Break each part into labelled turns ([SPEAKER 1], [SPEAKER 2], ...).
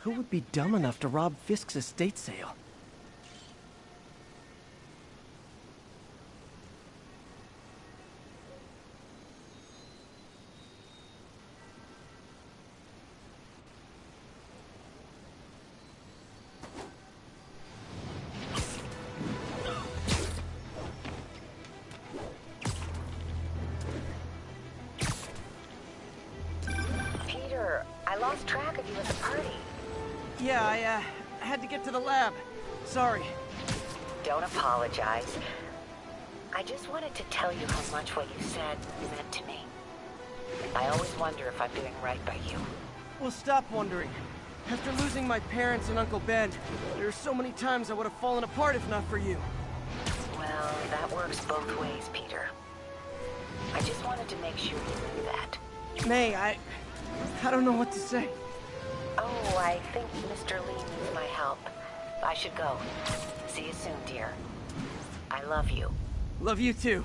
[SPEAKER 1] Who would be dumb enough to rob Fisk's estate sale?
[SPEAKER 2] I lost track of you at the party.
[SPEAKER 1] Yeah, I had to get to the lab. Sorry.
[SPEAKER 2] Don't apologize. I just wanted to tell you how much what you said meant to me. I always wonder if I'm doing right by you.
[SPEAKER 1] Well, stop wondering. After losing my parents and Uncle Ben, there are so many times I would have fallen apart if not for you.
[SPEAKER 2] Well, that works both ways, Peter. I just wanted to make sure you knew that.
[SPEAKER 1] May, I don't know what to say.
[SPEAKER 2] Oh, I think Mr. Lee needs my help. I should go. See you soon, dear. I love you.
[SPEAKER 1] Love you too.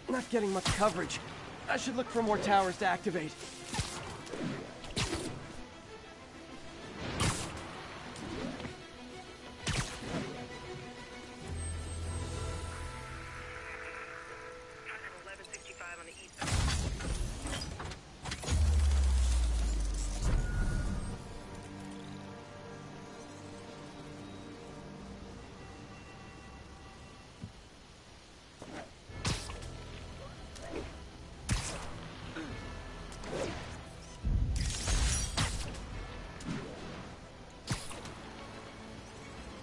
[SPEAKER 1] Not getting much coverage. I should look for more towers to activate.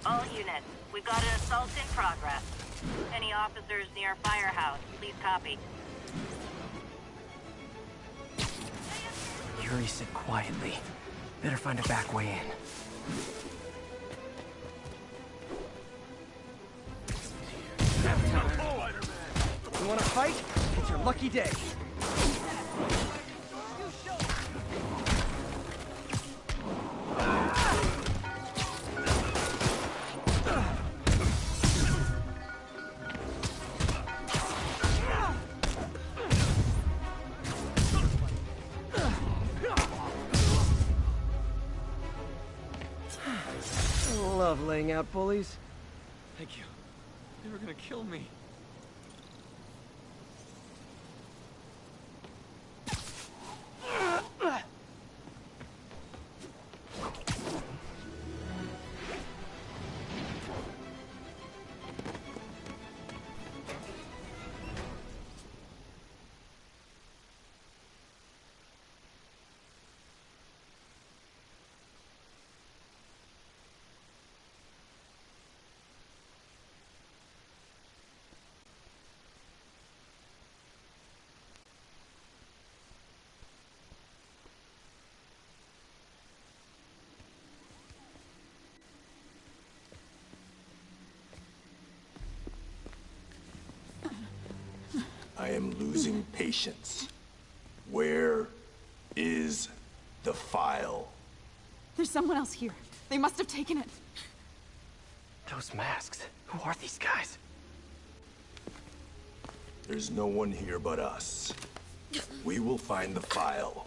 [SPEAKER 3] All units, we've got an assault in progress. Any officers near Firehouse, please copy.
[SPEAKER 1] Yuri said quietly. Better find a back way in. You wanna fight? It's your lucky day. Love laying out bullies.
[SPEAKER 4] Thank you. They were gonna kill me.
[SPEAKER 5] I am losing patience. Where is the file?
[SPEAKER 6] There's someone else here. They must have taken it.
[SPEAKER 1] Those masks. Who are these guys?
[SPEAKER 5] There's no one here but us. We will find the file,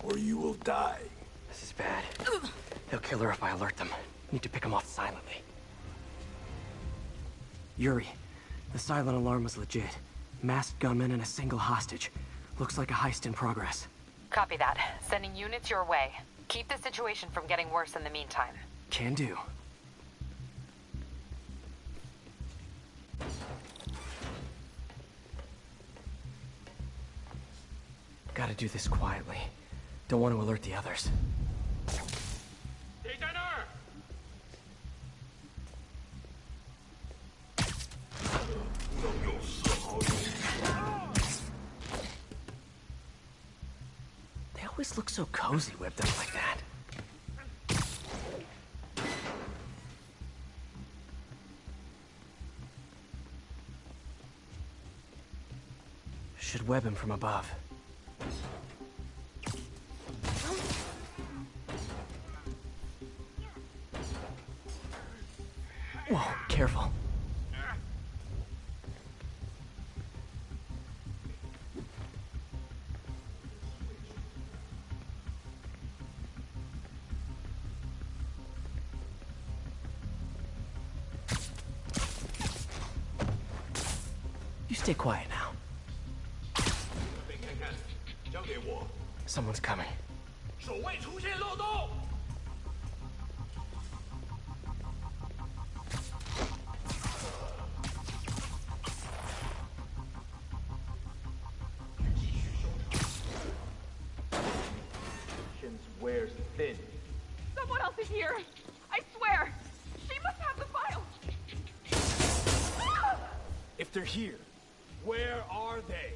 [SPEAKER 5] or you will die.
[SPEAKER 1] This is bad. They'll kill her if I alert them. Need to pick them off silently. Yuri, the silent alarm was legit. Masked gunmen and a single hostage. Looks like a heist in progress.
[SPEAKER 7] Copy that. Sending units your way. Keep the situation from getting worse in the meantime.
[SPEAKER 1] Can do. Gotta do this quietly. Don't want to alert the others.
[SPEAKER 4] Daytiner!
[SPEAKER 1] place looks so cozy whipped up like that. Should web him from above. Whoa, careful. You stay quiet now. Someone's coming.
[SPEAKER 8] Wears thin.
[SPEAKER 6] Someone else is here! I swear! She must have the file!
[SPEAKER 8] If they're here, where are they?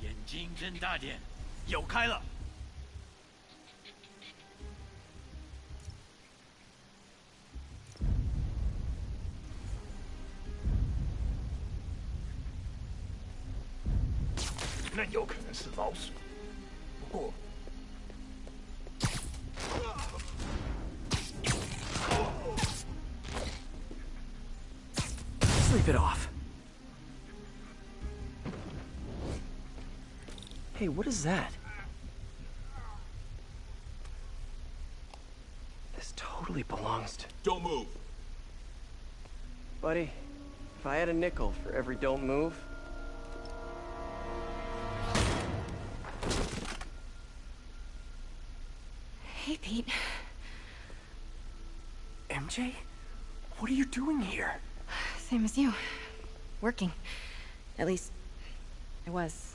[SPEAKER 9] 眼睛睁大点，有开了。
[SPEAKER 5] 那有可能是老鼠，不过。
[SPEAKER 1] Sleep it off. Hey, what is that? This totally belongs to...
[SPEAKER 5] Don't move.
[SPEAKER 1] Buddy, if I had a nickel for every don't move...
[SPEAKER 6] Hey, Pete.
[SPEAKER 1] MJ? What are you doing here?
[SPEAKER 6] Same as you. Working. At least, I was.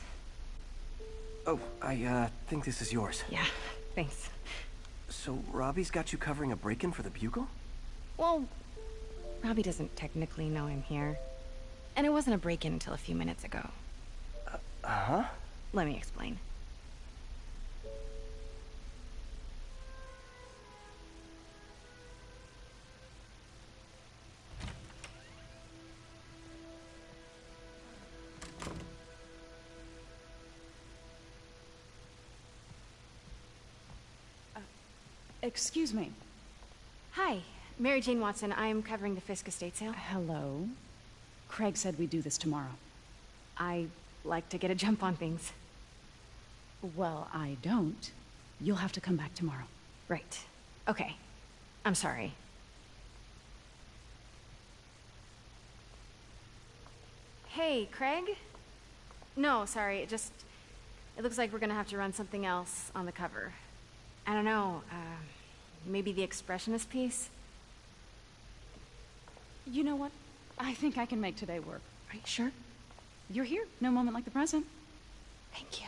[SPEAKER 1] Oh, I think this is yours.
[SPEAKER 6] Yeah, thanks.
[SPEAKER 1] So, Robbie's got you covering a break-in for the Bugle?
[SPEAKER 6] Well, Robbie doesn't technically know I'm here. And it wasn't a break-in until a few minutes ago.
[SPEAKER 1] Uh-huh?
[SPEAKER 6] Let me explain.
[SPEAKER 10] Excuse me.
[SPEAKER 6] Hi, Mary Jane Watson. I'm covering the Fisk estate sale.
[SPEAKER 10] Hello. Craig said we'd do this tomorrow.
[SPEAKER 6] I like to get a jump on things.
[SPEAKER 10] Well, I don't. You'll have to come back tomorrow.
[SPEAKER 6] Right. Okay. I'm sorry. Hey, Craig? No, sorry. It looks like we're gonna have to run something else on the cover. I don't know, maybe the expressionist piece?
[SPEAKER 10] You know what? I think I can make today work.
[SPEAKER 6] Are you sure?
[SPEAKER 10] You're here. No moment like the present.
[SPEAKER 6] Thank you.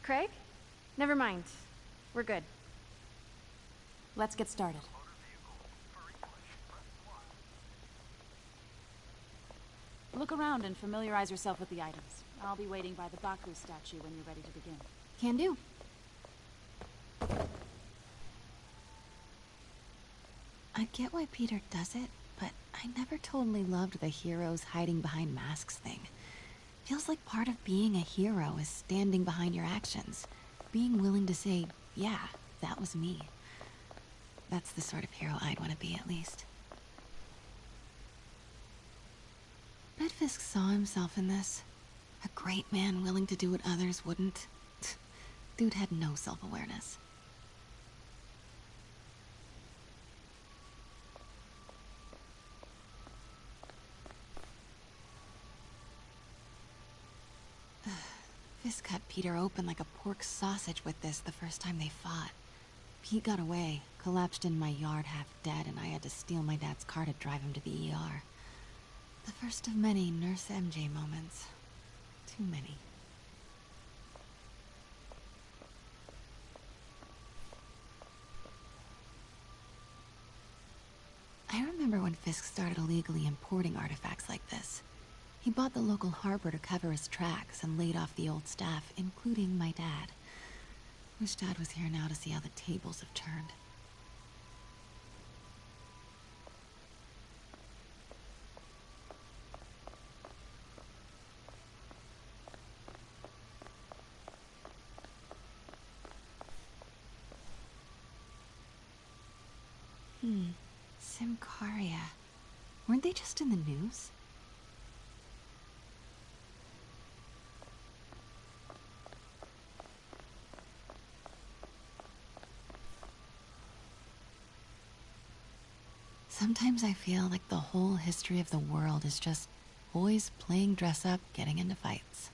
[SPEAKER 6] Craig? Never mind. We're good.
[SPEAKER 10] Let's get started. Look around and familiarize yourself with the items. I'll be waiting by the Baku statue when you're ready to begin.
[SPEAKER 6] Can do.
[SPEAKER 11] I get why Peter does it, but I never totally loved the heroes hiding behind masks thing. Feels like part of being a hero is standing behind your actions. Being willing to say, yeah, that was me. That's the sort of hero I'd want to be, at least. Bet Fisk saw himself in this. A great man willing to do what others wouldn't. Dude had no self-awareness. Fisk cut Peter open like a pork sausage with this the first time they fought. Pete got away, collapsed in my yard half dead, and I had to steal my dad's car to drive him to the ER. The first of many Nurse MJ moments. Too many. I remember when Fisk started illegally importing artifacts like this. He bought the local harbor to cover his tracks and laid off the old staff, including my dad. Wish Dad was here now to see how the tables have turned. Simcaria. Weren't they just in the news? Sometimes I feel like the whole history of the world is just boys playing dress up, getting into fights.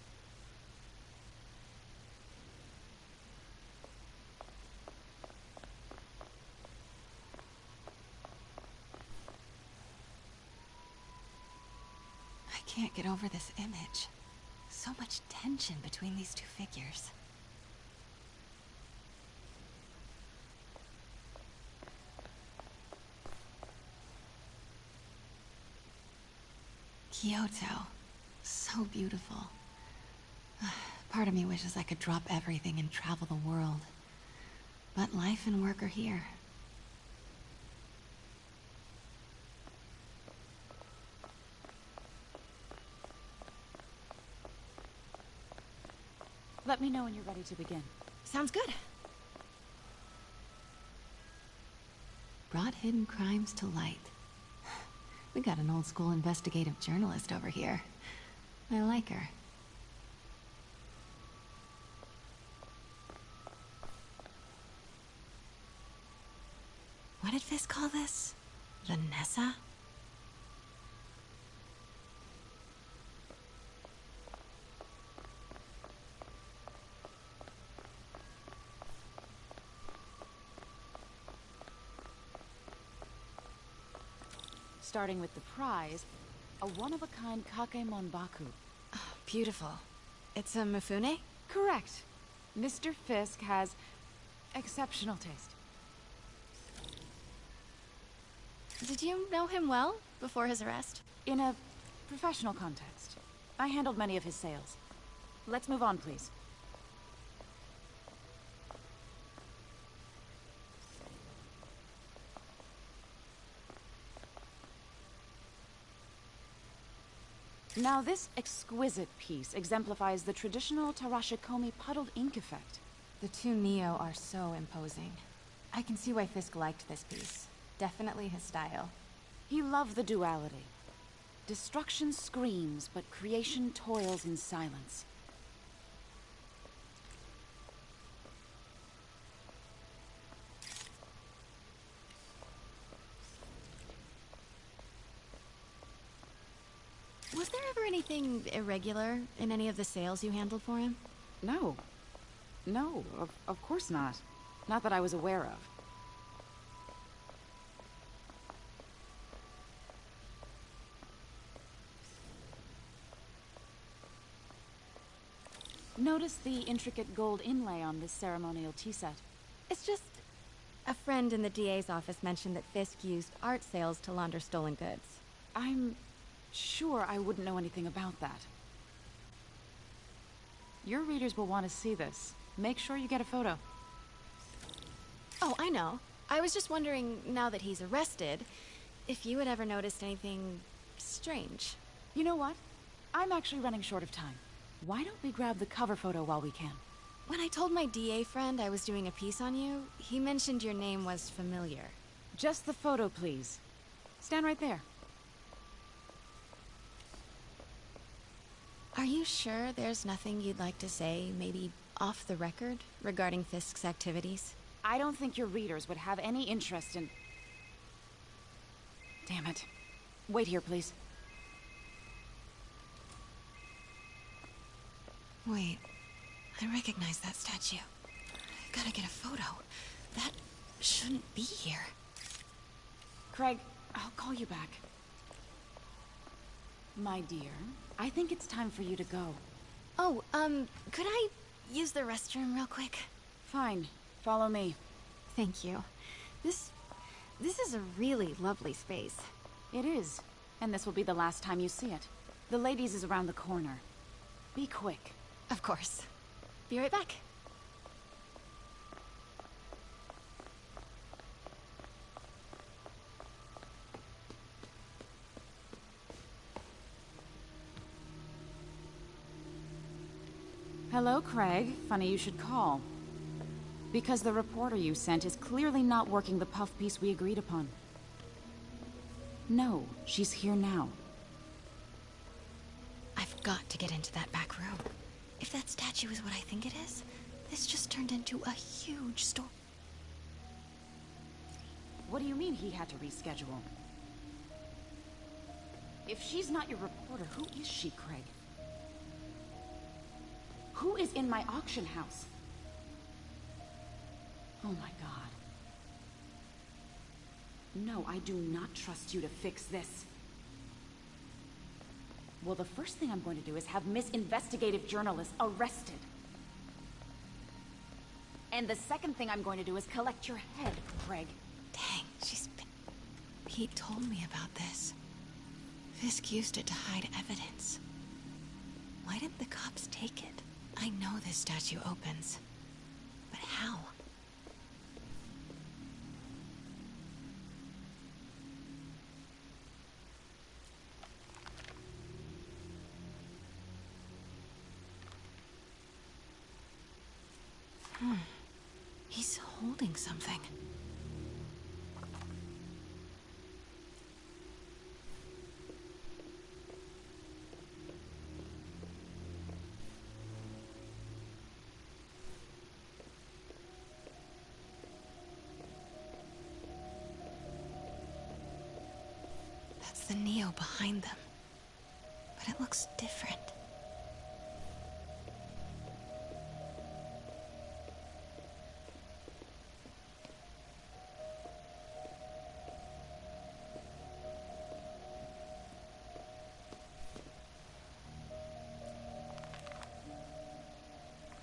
[SPEAKER 11] I can't get over this image. So much tension between these two figures. Kyoto. So beautiful. Part of me wishes I could drop everything and travel the world. But life and work are here.
[SPEAKER 10] Let me know when you're ready to begin.
[SPEAKER 6] Sounds good.
[SPEAKER 11] Brought hidden crimes to light. We got an old school investigative journalist over here. I like her. What did Fisk call this? Vanessa?
[SPEAKER 10] Starting with the prize, a one-of-a-kind Kakemon Baku.
[SPEAKER 6] Oh, beautiful. It's a Mifune?
[SPEAKER 10] Correct. Mr. Fisk has exceptional taste.
[SPEAKER 6] Did you know him well before his arrest?
[SPEAKER 10] In a professional context. I handled many of his sales. Let's move on, please. Now, this exquisite piece exemplifies the traditional Tarashikomi puddled ink effect.
[SPEAKER 6] The two Neo are so imposing. I can see why Fisk liked this piece. Definitely his style.
[SPEAKER 10] He loved the duality. Destruction screams, but creation toils in silence.
[SPEAKER 6] Was there ever anything irregular in any of the sales you handled for him?
[SPEAKER 10] No. No, of course not. Not that I was aware of. Notice the intricate gold inlay on this ceremonial tea set.
[SPEAKER 6] It's just... a friend in the DA's office mentioned that Fisk used art sales to launder stolen goods.
[SPEAKER 10] I'm sure I wouldn't know anything about that. Your readers will want to see this. Make sure you get a photo.
[SPEAKER 6] Oh, I know. I was just wondering, now that he's arrested, if you had ever noticed anything strange.
[SPEAKER 10] You know what? I'm actually running short of time. Why don't we grab the cover photo while we can?
[SPEAKER 6] When I told my DA friend I was doing a piece on you, he mentioned your name was familiar.
[SPEAKER 10] Just the photo, please. Stand right there.
[SPEAKER 6] Are you sure there's nothing you'd like to say, maybe off the record, regarding Fisk's activities?
[SPEAKER 10] I don't think your readers would have any interest in... Damn it. Wait here, please.
[SPEAKER 11] Wait, I recognize that statue. I gotta get a photo. That shouldn't be here.
[SPEAKER 10] Craig, I'll call you back. My dear, I think it's time for you to go.
[SPEAKER 6] Oh, could I use the restroom real quick?
[SPEAKER 10] Fine. Follow me.
[SPEAKER 6] Thank you. This is a really lovely space.
[SPEAKER 10] It is. And this will be the last time you see it. The ladies is around the corner. Be quick.
[SPEAKER 6] Of course. Be right back.
[SPEAKER 10] Hello, Craig. Funny you should call. Because the reporter you sent is clearly not working the puff piece we agreed upon. No, she's here now.
[SPEAKER 11] I've got to get into that back room. If that statue is what I think it is, this just turned into a huge story.
[SPEAKER 10] What do you mean he had to reschedule? If she's not your reporter, who is she, Craig? Who is in my auction house? Oh my god. No, I do not trust you to fix this. Well, the first thing I'm going to do is have Miss Investigative Journalist arrested. And the second thing I'm going to do is collect your head, Craig.
[SPEAKER 11] Dang, Pete told me about this. Fisk used it to hide evidence. Why didn't the cops take it? I know this statue opens. But how? He's holding something. That's the Neo behind them. But it looks different.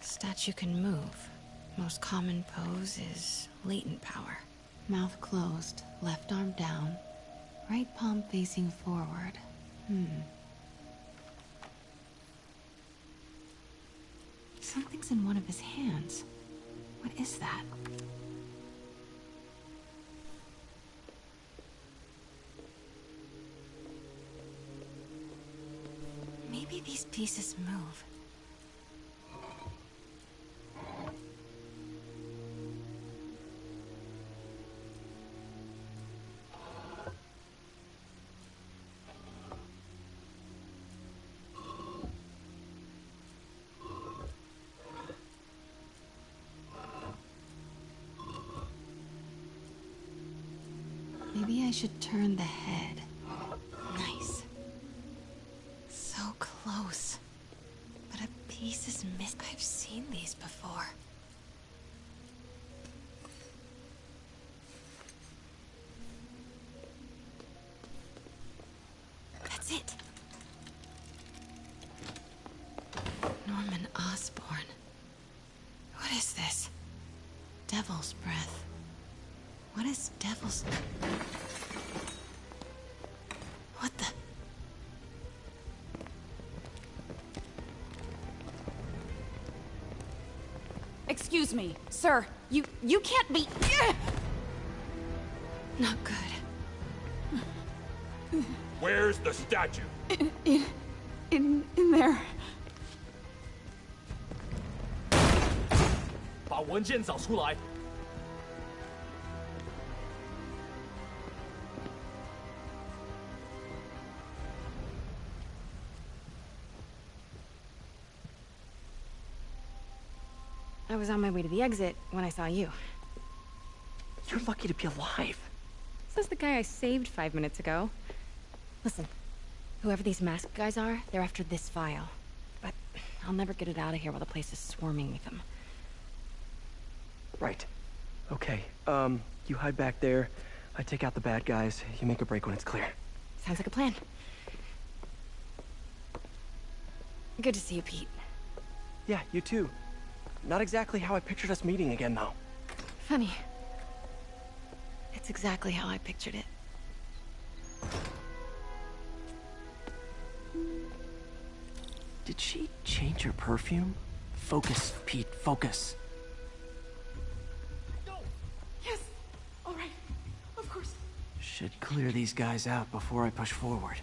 [SPEAKER 11] Statue can move. Most common pose is latent power. Mouth closed, left arm down, right palm facing forward. Something's in one of his hands. What is that? Maybe these pieces move. Maybe I should turn the head. Nice. So close. But a piece is missing. I've seen these before. That's it. Norman Osborn. What is this? Devil's breath. What is devil's... What the...
[SPEAKER 10] Excuse me, sir. You can't be...
[SPEAKER 11] Not good.
[SPEAKER 5] Where's the statue?
[SPEAKER 10] In there.
[SPEAKER 8] 把文件找出来。
[SPEAKER 6] I was on my way to the exit when I saw you.
[SPEAKER 1] You're lucky to be alive.
[SPEAKER 6] Says the guy I saved 5 minutes ago. Listen, whoever these masked guys are, they're after this file. But I'll never get it out of here while the place is swarming with them.
[SPEAKER 1] Right. Okay, you hide back there. I take out the bad guys. You make a break when it's clear.
[SPEAKER 6] Sounds like a plan. Good to see you, Pete.
[SPEAKER 1] Yeah, you too. Not exactly how I pictured us meeting again, though.
[SPEAKER 6] Funny. It's exactly how I pictured it.
[SPEAKER 1] Did she change her perfume? Focus, Pete, focus.
[SPEAKER 10] Yes! Alright. Of course.
[SPEAKER 1] Should clear these guys out before I push forward.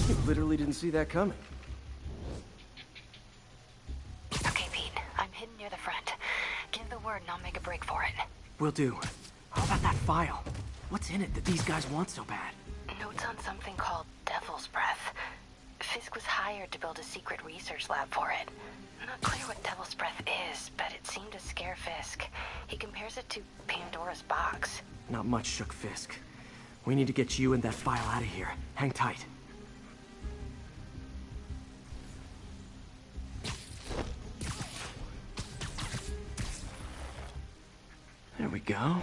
[SPEAKER 1] You literally didn't see that coming.
[SPEAKER 2] Okay, Pete. I'm hidden near the front. Give the word and I'll make a break for it.
[SPEAKER 1] Will do. How about that file? What's in it that these guys want so bad?
[SPEAKER 2] Notes on something called Devil's Breath. Fisk was hired to build a secret research lab for it. Not clear what Devil's Breath is, but it seemed to scare Fisk. He compares it to Pandora's box.
[SPEAKER 1] Not much shook Fisk. We need to get you and that file out of here. Hang tight. There we go.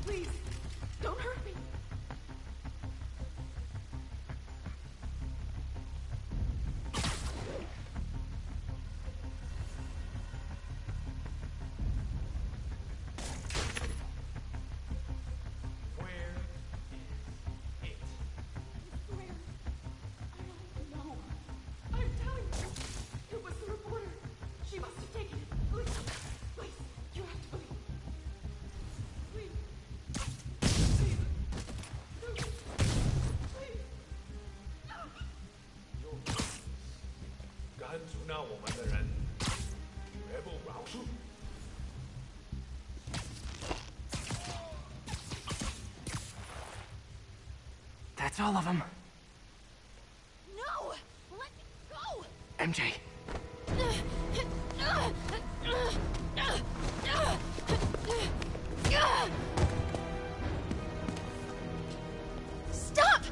[SPEAKER 10] Please, don't hurt me.
[SPEAKER 1] That's all of them.
[SPEAKER 11] No! Let me go!
[SPEAKER 1] MJ.
[SPEAKER 11] Stop!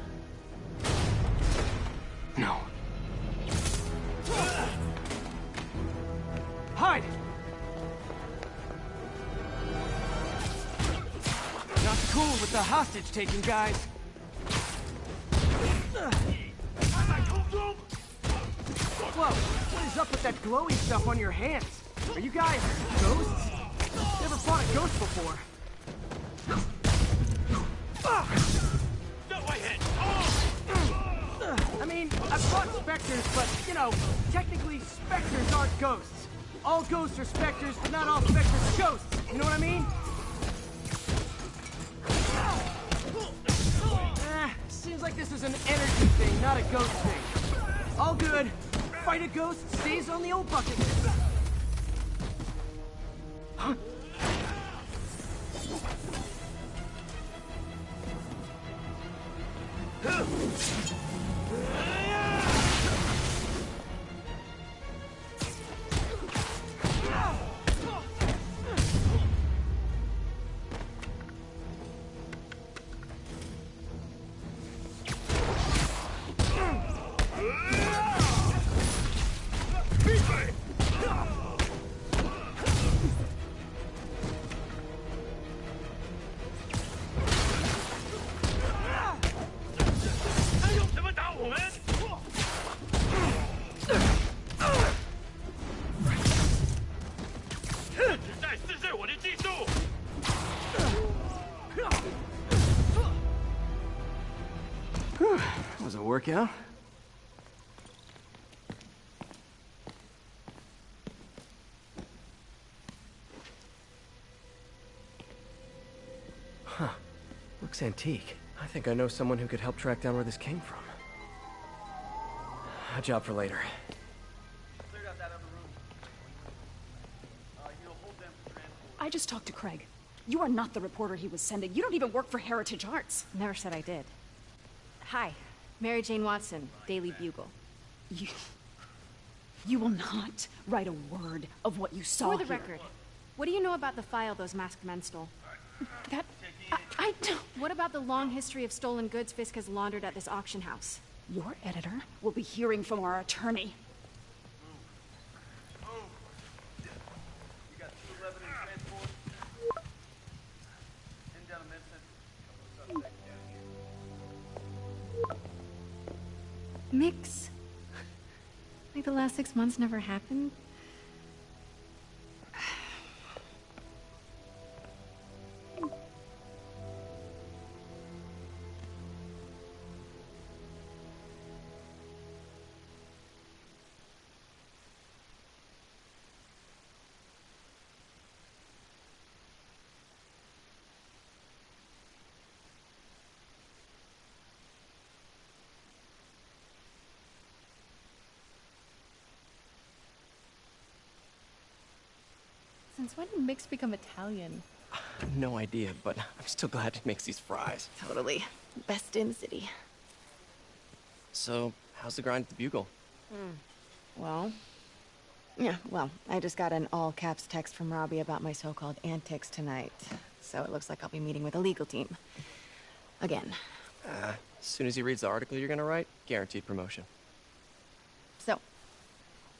[SPEAKER 1] No. Hide! Not cool with the hostage-taking, guys. Whoa, what is up with that glowy stuff on your hands? Are you guys ghosts? Never fought a ghost before. I mean, I've fought specters, but, you know, technically specters aren't ghosts. All ghosts are specters, but not all specters are ghosts. You know what I mean? Seems like this is an energy thing, not a ghost thing. All good. Fight a ghost stays on the old bucket list. Huh? Was a workout? Huh. Looks antique. I think I know someone who could help track down where this came from. A job for later.
[SPEAKER 10] I just talked to Craig. You are not the reporter he was sending. You don't even work for Heritage Arts.
[SPEAKER 6] Never said I did. Hi, Mary Jane Watson, Daily Bugle.
[SPEAKER 10] You will not write a word of what you saw
[SPEAKER 6] For the
[SPEAKER 10] here.
[SPEAKER 6] record, what do you know about the file those masked men stole?
[SPEAKER 10] That... I don't...
[SPEAKER 6] What about the long history of stolen goods Fisk has laundered at this auction house?
[SPEAKER 10] Your editor will be hearing from our attorney.
[SPEAKER 6] Mix Like the last 6 months never happened? Since when did Mix become Italian?
[SPEAKER 12] No idea, but I'm still glad he makes these fries.
[SPEAKER 11] Totally. Best in the city.
[SPEAKER 12] So, how's the grind at the Bugle?
[SPEAKER 11] Well, I just got an all-caps text from Robbie about my so-called antics tonight. So it looks like I'll be meeting with a legal team. Again.
[SPEAKER 12] As soon as he reads the article you're gonna write, guaranteed promotion.
[SPEAKER 11] So,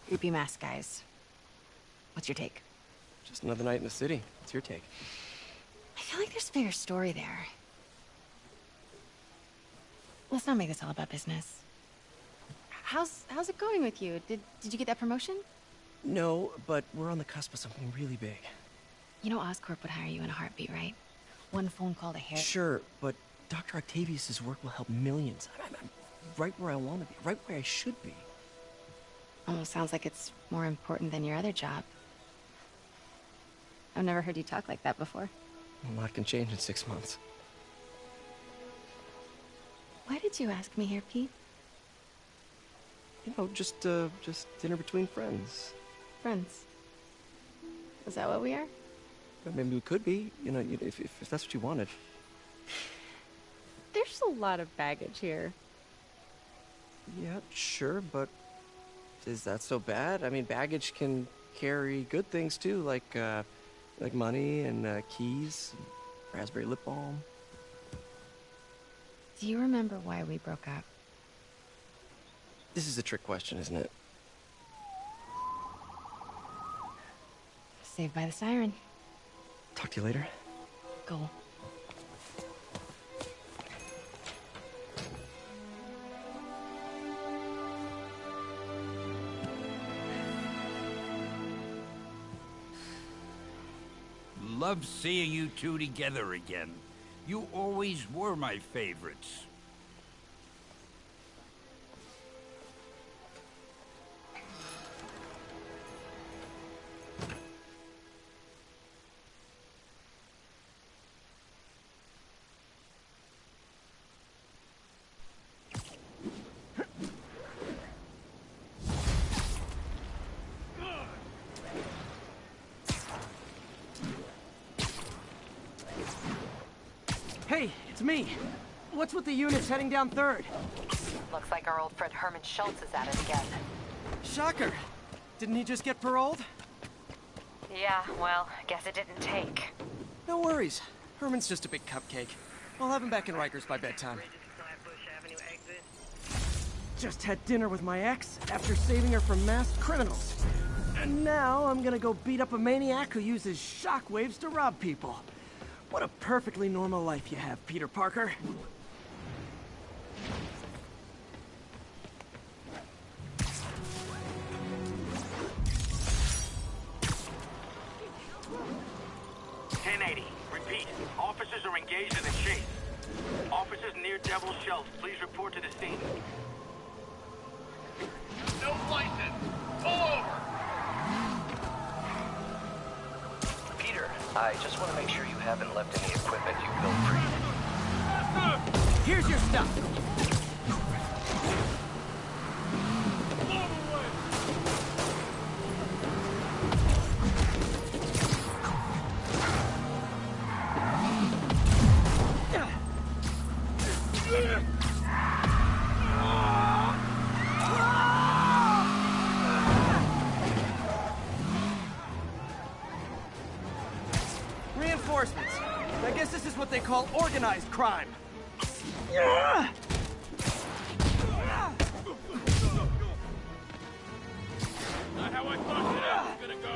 [SPEAKER 11] creepy mask guys. What's your take?
[SPEAKER 12] Just another night in the city. What's your take?
[SPEAKER 11] I feel like there's a bigger story there. Let's not make this all about business.
[SPEAKER 6] How's it going with you? Did you get that promotion?
[SPEAKER 12] No, but we're on the cusp of something really big.
[SPEAKER 11] You know Oscorp would hire you in a heartbeat, right? One phone call to hair.
[SPEAKER 12] Sure, but Dr. Octavius's work will help millions. I'm right where I want to be, right where I should be.
[SPEAKER 11] Almost sounds like it's more important than your other job.
[SPEAKER 6] I've never heard you talk like that before.
[SPEAKER 12] A lot can change in 6 months.
[SPEAKER 11] Why did you ask me here, Pete?
[SPEAKER 12] You know, just dinner between friends.
[SPEAKER 6] Friends. Is that what we are?
[SPEAKER 12] Maybe we could be, you know, if that's what you wanted.
[SPEAKER 6] There's a lot of baggage here.
[SPEAKER 12] Yeah, sure, but is that so bad? I mean, baggage can carry good things too, like money and keys, and raspberry lip balm.
[SPEAKER 11] Do you remember why we broke up?
[SPEAKER 12] This is a trick question, isn't it?
[SPEAKER 11] Saved by the siren.
[SPEAKER 12] Talk to you later.
[SPEAKER 11] Go.
[SPEAKER 9] Love seeing you two together again. You always were my favorites.
[SPEAKER 1] Hey, it's me. What's with the units heading down 3rd?
[SPEAKER 7] Looks like our old friend Herman Schultz is at it again.
[SPEAKER 1] Shocker. Didn't he just get paroled?
[SPEAKER 7] Yeah, well, guess it didn't take.
[SPEAKER 1] No worries. Herman's just a big cupcake. I'll have him back in Rikers by bedtime. Just had dinner with my ex after saving her from masked criminals. And now I'm gonna go beat up a maniac who uses shockwaves to rob people. What a perfectly normal life you have, Peter Parker.
[SPEAKER 13] Repeat. Officers are engaged in a chase. Officers near Devil's Shelf, please report to the scene.
[SPEAKER 9] No license! Pull over!
[SPEAKER 14] Peter, I just want to make sure you haven't left any equipment you built for you.
[SPEAKER 1] Here's your stuff. Reinforcements. I guess this is what they call organized crime.
[SPEAKER 9] Not how I thought that was gonna go.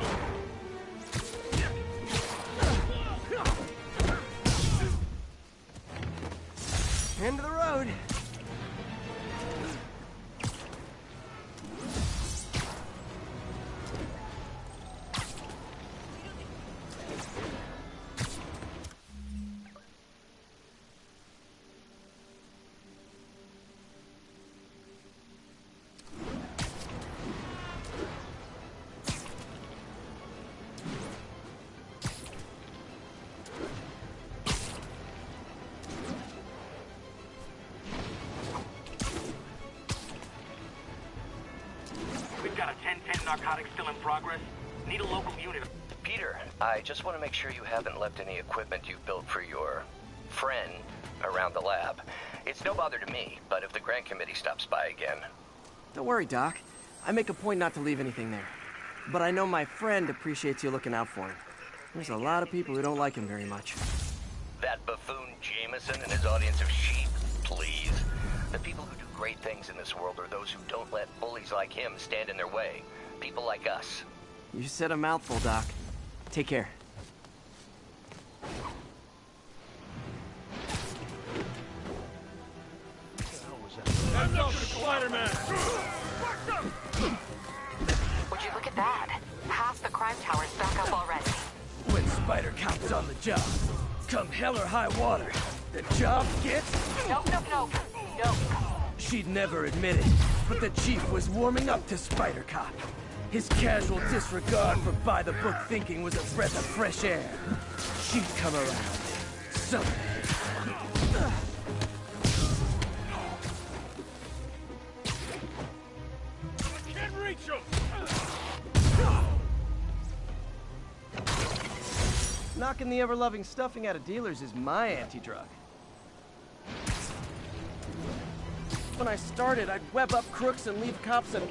[SPEAKER 1] End of the road.
[SPEAKER 13] narcotics still in progress? Need a local unit.
[SPEAKER 14] Peter, I just want to make sure you haven't left any equipment you've built for your friend around the lab. It's no bother to me, but if the grant committee stops by again...
[SPEAKER 12] Don't worry, Doc. I make a point not to leave anything there. But I know my friend appreciates you looking out for him. There's a lot of people who don't like him very much.
[SPEAKER 14] That buffoon Jameson and his audience of sheep? Please. The people who do great things in this world are those who don't let bullies like him stand in their way. People like us.
[SPEAKER 12] You said a mouthful, Doc. Take care.
[SPEAKER 8] That's up to Spiderman!
[SPEAKER 7] Would you look at that? Half the crime tower's back up already.
[SPEAKER 1] When Spider Cop's on the job, come hell or high water, the job gets...
[SPEAKER 7] Nope.
[SPEAKER 1] She'd never admit it, but the chief was warming up to Spider Cop. His casual disregard for by-the-book thinking was a breath of fresh air. She'd come around. Someday.
[SPEAKER 8] Can't reach him!
[SPEAKER 1] Knocking the ever-loving stuffing out of dealers is my anti-drug. When I started, I'd web up crooks and leave cops and...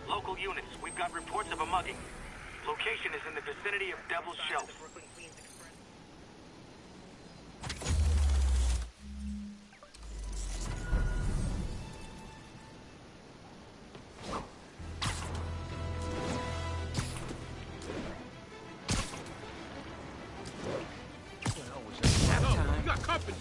[SPEAKER 13] Local units, we've got reports of a mugging. Location is in the vicinity of Devil's Shelf.
[SPEAKER 8] We got company!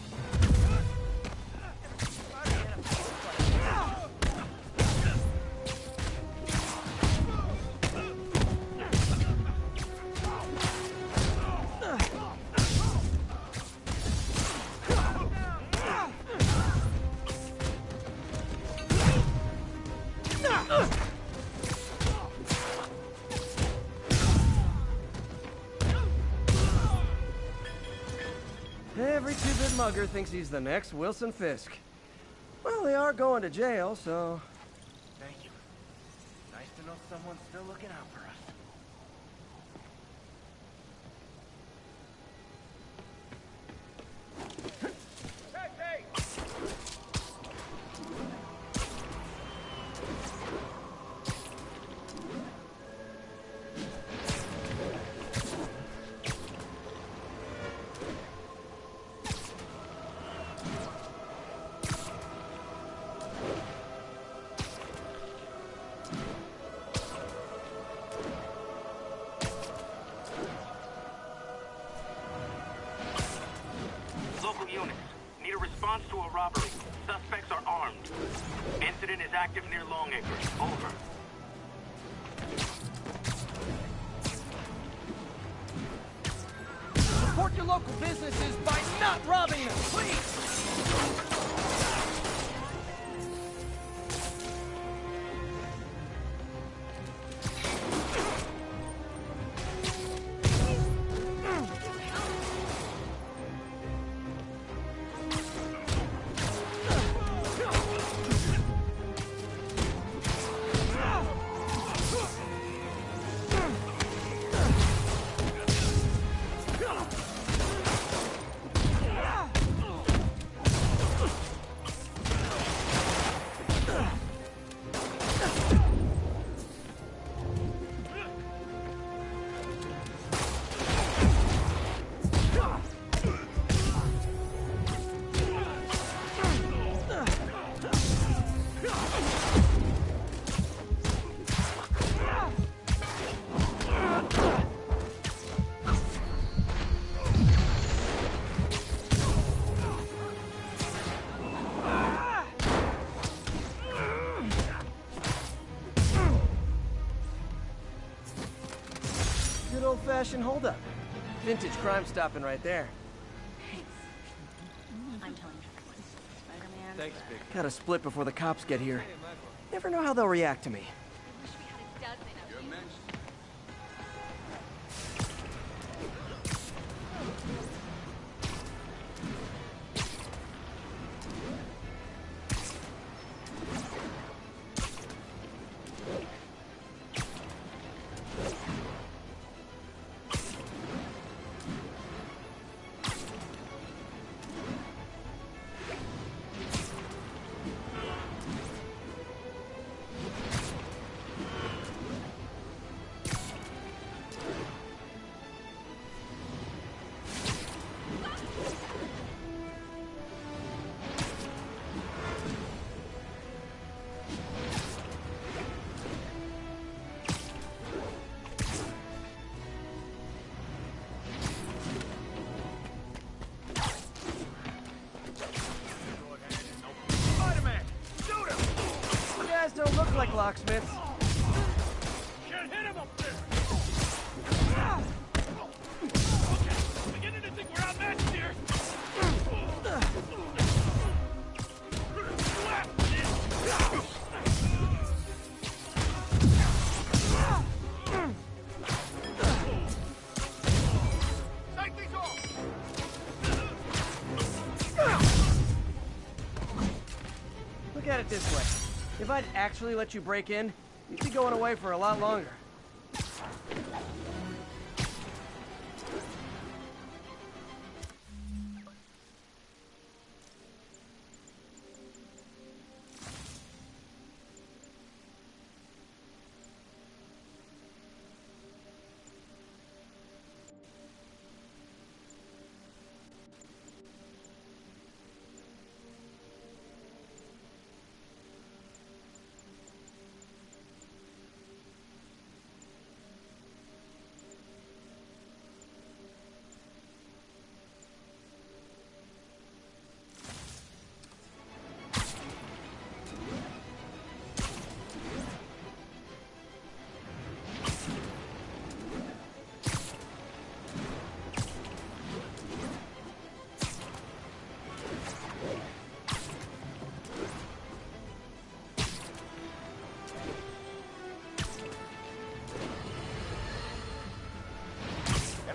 [SPEAKER 1] Every two-bit mugger thinks he's the next Wilson Fisk. Well, they are going to jail, so...
[SPEAKER 13] Thank you. Nice to know someone's still looking out for us. Need a response to a robbery. Suspects are armed. Incident is active near Longacre. Over.
[SPEAKER 1] Support your local businesses by not robbing them, please! Good old-fashioned holdup. Vintage crime stopping right there.
[SPEAKER 6] Thanks.
[SPEAKER 4] Thanks, big.
[SPEAKER 1] Gotta split before the cops get here. Never know how they'll react to me. Don't look like locksmiths.
[SPEAKER 8] Can't hit him up there! Okay, beginning to think we're outmatched here. Take these off!
[SPEAKER 1] Look at it this way. If I'd actually let you break in, you'd be going away for a lot longer.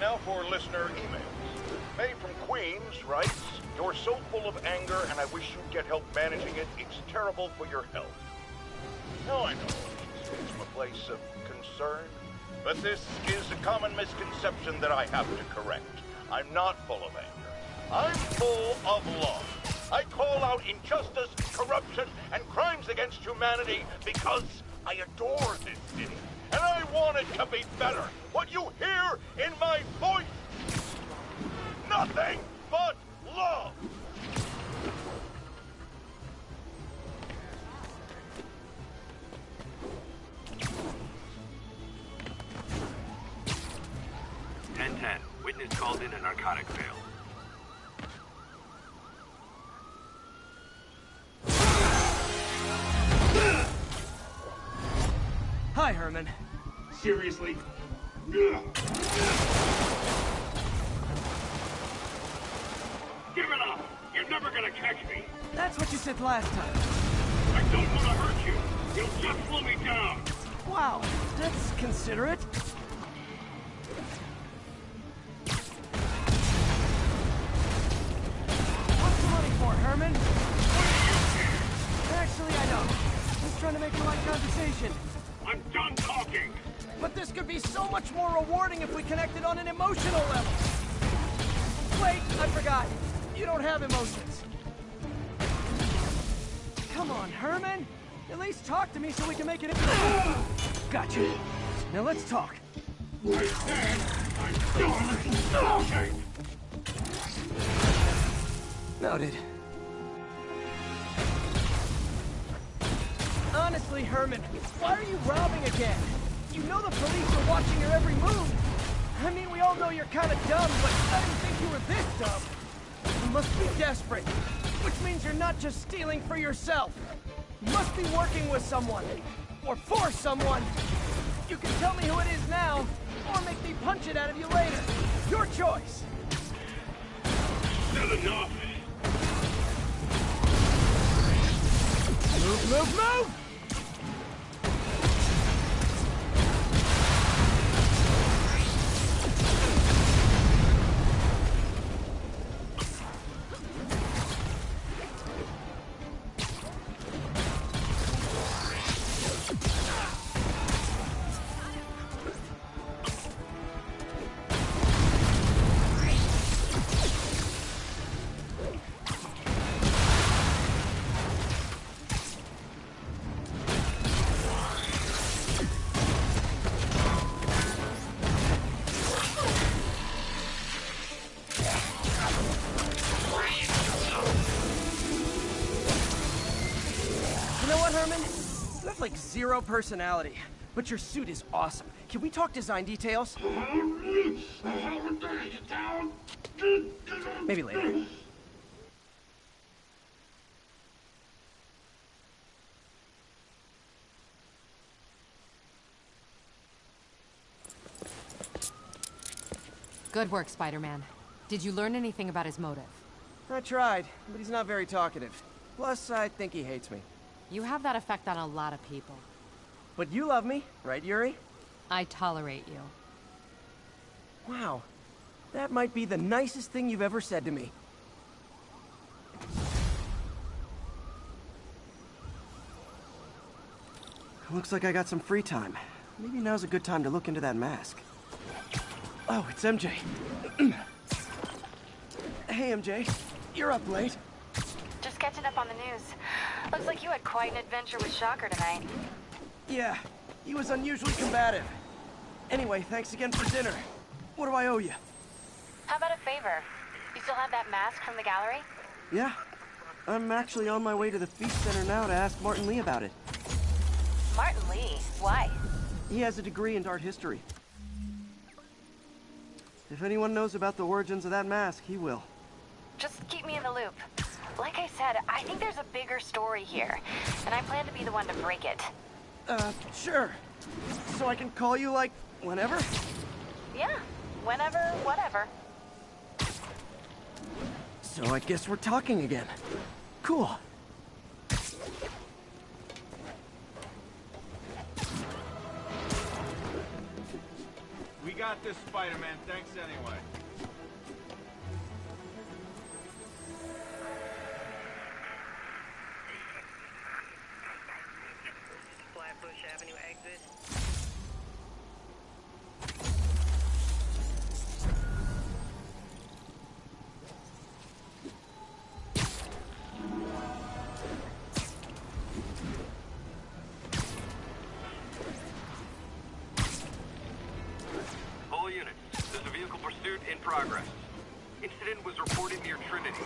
[SPEAKER 15] Now for listener emails. May from Queens writes, "You're so full of anger and I wish you'd get help managing it. It's terrible for your health." Now I know it's from a place of concern, but this is a common misconception that I have to correct. I'm not full of anger. I'm full of love. I call out injustice, corruption, and crimes against humanity because I adore this city. And I want it to be better. What you hear in my voice, nothing but love.
[SPEAKER 13] Witness called in a narcotic fail.
[SPEAKER 1] Hi, Herman.
[SPEAKER 8] Seriously? Give it up! You're never gonna catch me!
[SPEAKER 1] That's what you said last time.
[SPEAKER 8] I don't want to hurt you! You'll just slow me down!
[SPEAKER 1] Wow, that's considerate. What's the money for, Herman? Actually, I don't. Just trying to make polite conversation.
[SPEAKER 8] I'm done talking!
[SPEAKER 1] But this could be so much more rewarding if we connected on an emotional level. Wait, I forgot. You don't have emotions. Come on, Herman. At least talk to me so we can make it. Gotcha. Now let's talk.
[SPEAKER 8] I said I'm done talking!
[SPEAKER 1] Noted. Honestly, Herman, why are you robbing again? You know the police are watching your every move. I mean, we all know you're kind of dumb, but I didn't think you were this dumb. You must be desperate, which means you're not just stealing for yourself. You must be working with someone, or for someone. You can tell me who it is now, or make me punch it out of you later. Your choice.
[SPEAKER 8] Not enough!
[SPEAKER 1] Move, move, move! You have like zero personality, but your suit is awesome. Can we talk design details? Maybe later.
[SPEAKER 7] Good work, Spider-Man. Did you learn anything about his motive?
[SPEAKER 1] I tried, but he's not very talkative. Plus, I think he hates me.
[SPEAKER 7] You have that effect on a lot of people.
[SPEAKER 1] But you love me, right, Yuri?
[SPEAKER 7] I tolerate you.
[SPEAKER 1] Wow. That might be the nicest thing you've ever said to me. Looks like I got some free time. Maybe now's a good time to look into that mask. Oh, it's MJ. Hey, MJ. You're up late.
[SPEAKER 2] Just catching up on the news. Looks like you had quite an adventure with Shocker tonight.
[SPEAKER 1] Yeah, he was unusually combative. Anyway, thanks again for dinner. What do I owe you?
[SPEAKER 2] How about a favor? You still have that mask from the gallery?
[SPEAKER 1] Yeah. I'm actually on my way to the Feast Center now to ask Martin Lee about it.
[SPEAKER 2] Martin Lee? Why?
[SPEAKER 1] He has a degree in art history. If anyone knows about the origins of that mask, he will.
[SPEAKER 2] Just keep me in the loop. Like I said, I think there's a bigger story here, and I plan to be the one to break it.
[SPEAKER 1] Sure. So I can call you, like, whenever?
[SPEAKER 2] Yeah, whenever, whatever.
[SPEAKER 1] So I guess we're talking again. Cool.
[SPEAKER 8] We got this, Spider-Man. Thanks anyway.
[SPEAKER 3] Flatbush Avenue exit.
[SPEAKER 13] All units, there's a vehicle pursuit in progress. Incident was reported near Trinity.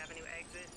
[SPEAKER 3] Avenue exit.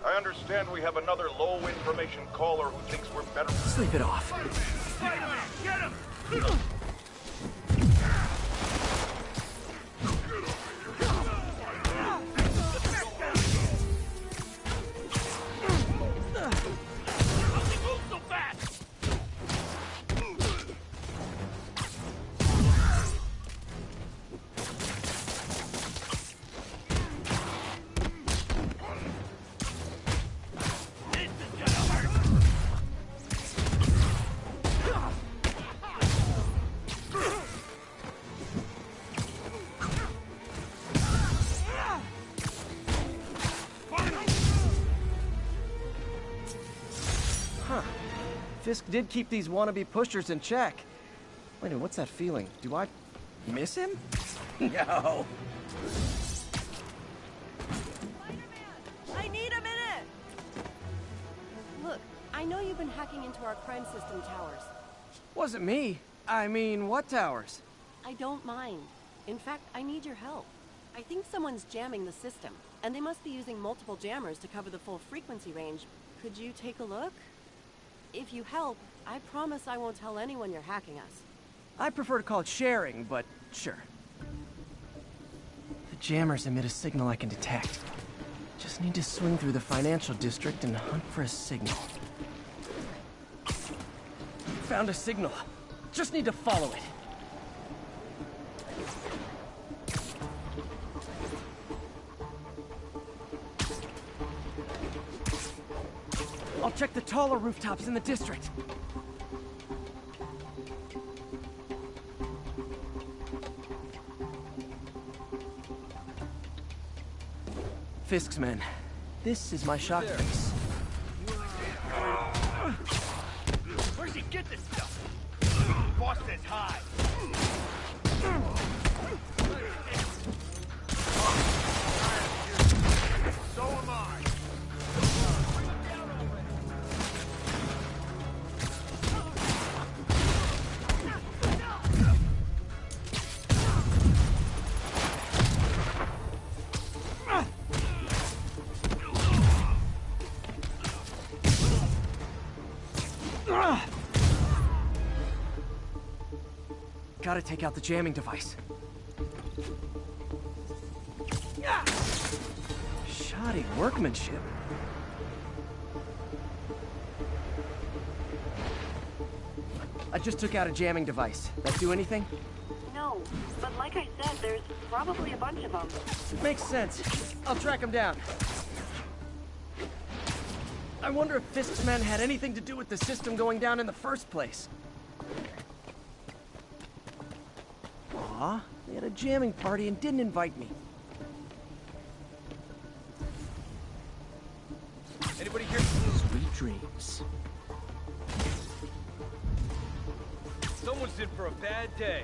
[SPEAKER 15] I understand we have another low-information caller who thinks we're better.
[SPEAKER 1] Sleep it off.
[SPEAKER 8] Spider-Man, get him!
[SPEAKER 1] Fisk did keep these wannabe pushers in check. Wait a minute, what's that feeling? Do I miss him? No.
[SPEAKER 16] I need a minute! Look, I know you've been hacking into our crime system towers.
[SPEAKER 1] Wasn't me. I mean, what towers?
[SPEAKER 16] I don't mind. In fact, I need your help. I think someone's jamming the system, and they must be using multiple jammers to cover the full frequency range. Could you take a look? If you help, I promise I won't tell anyone you're hacking us.
[SPEAKER 1] I prefer to call it sharing, but sure. The jammers emit a signal I can detect. Just need to swing through the financial district and hunt for a signal. Found a signal. Just need to follow it. I'll check the taller rooftops in the district. Fisk's men. This is my shock face.
[SPEAKER 8] Where'd you get this stuff? Boss says hi. So am I.
[SPEAKER 1] Gotta take out the jamming device. Shoddy workmanship. I just took out a jamming device. That do anything?
[SPEAKER 3] No, but like I said, there's probably a bunch of them.
[SPEAKER 1] Makes sense. I'll track them down. I wonder if Fisk's men had anything to do with the system going down in the first place. Aw, they had a jamming party and didn't invite me.
[SPEAKER 8] Anybody here?
[SPEAKER 1] Sweet dreams.
[SPEAKER 8] Someone's in for a bad day.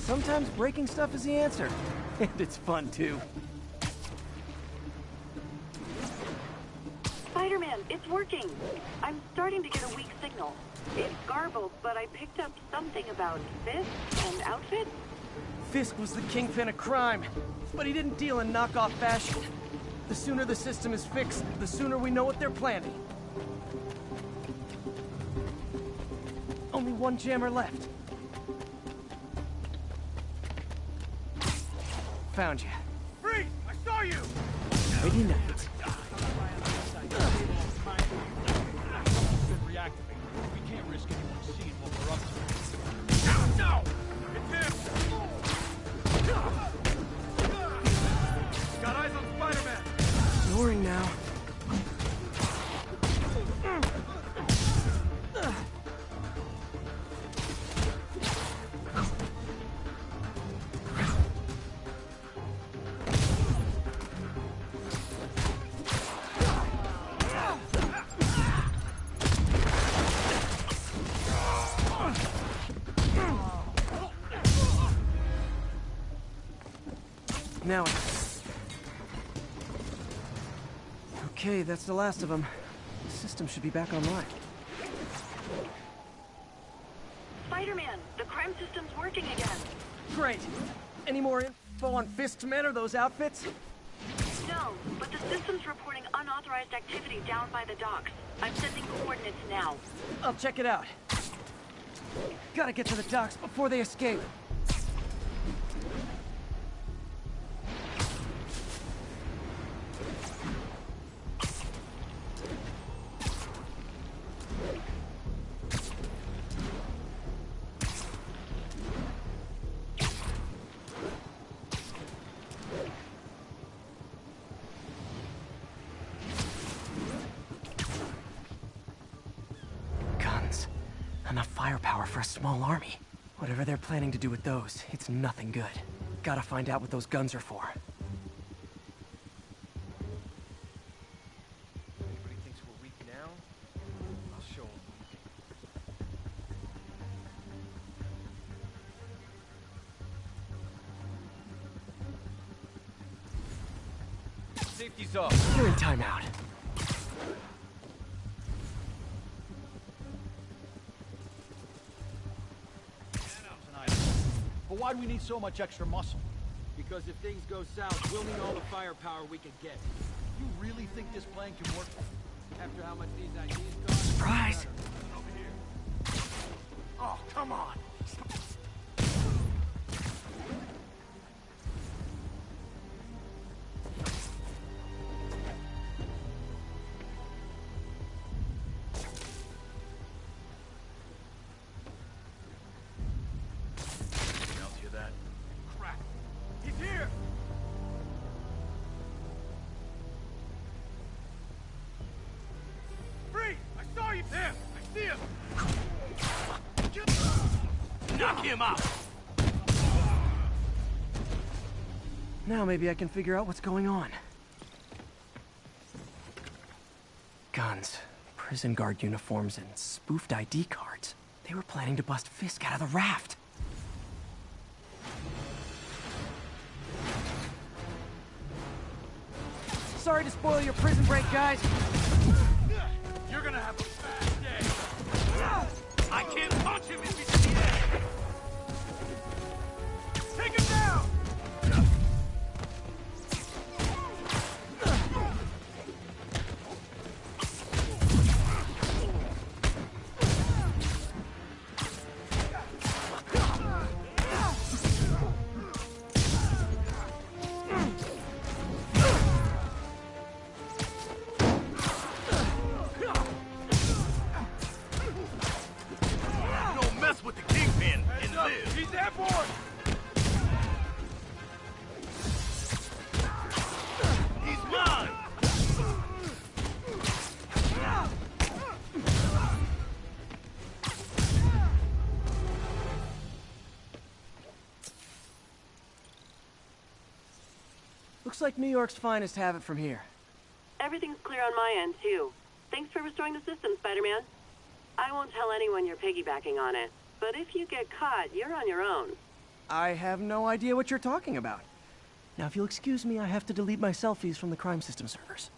[SPEAKER 1] Sometimes breaking stuff is the answer. And it's fun, too.
[SPEAKER 3] Spider-Man, it's working. I'm starting to get a weak signal. It's garbled, but I picked up something about Fisk and outfits.
[SPEAKER 1] Fisk was the kingpin of crime, but he didn't deal in knockoff fashion. The sooner the system is fixed, the sooner we know what they're planning. Only one jammer left. Found you.
[SPEAKER 8] Freeze! I saw you!
[SPEAKER 1] Ready night.
[SPEAKER 8] activated. We can't risk anyone seeing what we're up to. No! It's him! Got eyes on Spiderman!
[SPEAKER 1] Ignoring now. Now, okay, that's the last of them. The system should be back online.
[SPEAKER 3] Spider-Man, the crime system's working again.
[SPEAKER 1] Great. Any more info on Fisk's men or those outfits?
[SPEAKER 3] No, but the system's reporting unauthorized activity down by the docks. I'm sending coordinates now.
[SPEAKER 1] I'll check it out. Gotta get to the docks before they escape. Enough firepower for a small army. Whatever they're planning to do with those, it's nothing good. Gotta find out what those guns are for.
[SPEAKER 4] Everybody thinks we're weak now? I'll show them. Safety's off.
[SPEAKER 1] You're in timeout.
[SPEAKER 8] But why do we need so much extra muscle?
[SPEAKER 17] Because if things go south, we'll need all the firepower we can get.
[SPEAKER 8] You really think this plan can work?
[SPEAKER 17] After how much these ideas cost?
[SPEAKER 1] Surprise!
[SPEAKER 8] Over here. Oh, come on!
[SPEAKER 1] Knock him out! Now maybe I can figure out what's going on. Guns, prison guard uniforms, and spoofed ID cards. They were planning to bust Fisk out of the raft. Sorry to spoil your prison break, guys.
[SPEAKER 8] You're gonna have a bad day. I can't punch him in between. Take him down!
[SPEAKER 1] Looks like New York's finest have it from here.
[SPEAKER 3] Everything's clear on my end, too. Thanks for restoring the system, Spider-Man. I won't tell anyone you're piggybacking on it, but if you get caught, you're on your own.
[SPEAKER 1] I have no idea what you're talking about. Now, if you'll excuse me, I have to delete my selfies from the crime system servers.